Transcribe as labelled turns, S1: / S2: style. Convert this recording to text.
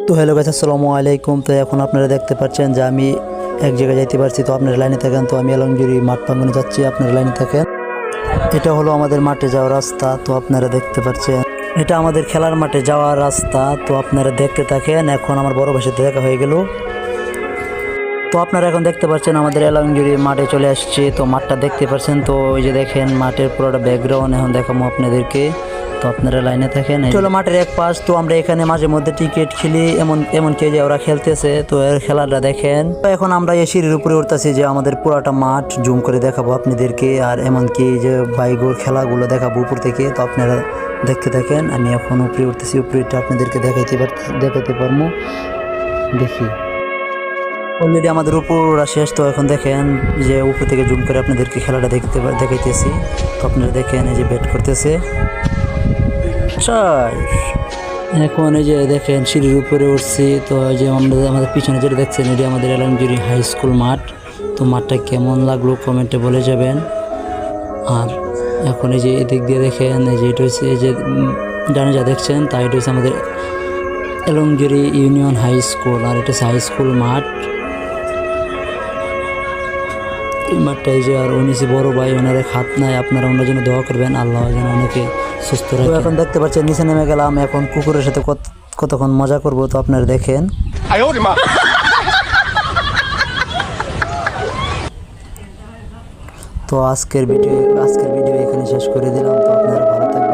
S1: তো hello guys, আসসালামু আলাইকুম। তো এখন আপনারা দেখতে পাচ্ছেন যে আমি এক জায়গায় যাইতে পারছি। তো আপনারা লাইনে থাকেন। তো আমি এলংজুরি মাঠ প্রাঙ্গনে যাচ্ছি, আপনারা লাইনে থাকেন। এটা হলো আমাদের মাঠে যাওয়ার রাস্তা। তো আপনারা দেখতে পাচ্ছেন এটা আমাদের খেলার মাঠে যাওয়ার রাস্তা। তো আপনারা দেখতে থাকেন। এখন আমার বড় ভাইয়ের সাথে দেখা হয়ে গেল। তো আপনারা এখন দেখতে পাচ্ছেন আমাদের এলংজুরি মাঠে চলে আসছে। তো মাঠটা দেখতে পাচ্ছেন। তো ওই যে দেখেন মাঠের পুরোটা ব্যাকগ্রাউন্ড এখন দেখাবো আপনাদেরকে। তো আপনারা লাইনে থাকেন। চলো মাঠের এক পাশ। তো আমরা এখানে মাঝে মধ্যে ক্রিকেট খেলি, এমন কে যে ওরা খেলতেছে। তো এর খেলাটা দেখেন। তো এখন আমরা এই সিঁড়ির উপরে উঠতেছি যে আমাদের পুরাটা মাঠ জুম করে দেখাবো আপনাদেরকে। আর এমনকি যে বাইগুর খেলাগুলো দেখাবো উপর থেকে। তো আপনারা দেখতে থাকেন। আমি এখন উপরে উঠতেছি, উপরে আপনাদেরকে দেখাইতে পারবো। দেখি অলরেডি আমাদের উপর শেষ। তো এখন দেখেন যে উপর থেকে জুম করে আপনাদেরকে খেলাটা দেখাইতেছি। তো আপনারা দেখেন এই যে ব্যাট করতেছে। এখন এই যে দেখেন সিঁড়ির উপরে উঠছি। তো যে আমাদের পিছনে যেটা দেখছেন এটি আমাদের এলংজুরি হাই স্কুল মাঠ। তো মাঠটা কেমন লাগলো কমেন্টে বলে যাবেন। আর এখন এই যে এদিক দিয়ে দেখেন এই যে এটা হচ্ছে এই যে ডানে যা দেখছেন তা এটা হচ্ছে আমাদের এলংজুরি ইউনিয়ন হাই স্কুল। আর এটা হচ্ছে হাই স্কুল মাঠ। এই মাঠটা এই যে আর উনি বড় ভাই, ওনার হাত নাই। আপনারা ওনার জন্য দোয়া করবেন, আল্লাহ যেন ওনাকে সুস্থ রাখে। এখন দেখতে পাচ্ছেন নিচে নেমে গেলাম। এখন কুকুরের সাথে কতক্ষণ মজা করব। তো আপনারা দেখেন। তো আজকের ভিডিও এখানে শেষ করে দিলাম। তো আপনারা ভালো থাকবেন।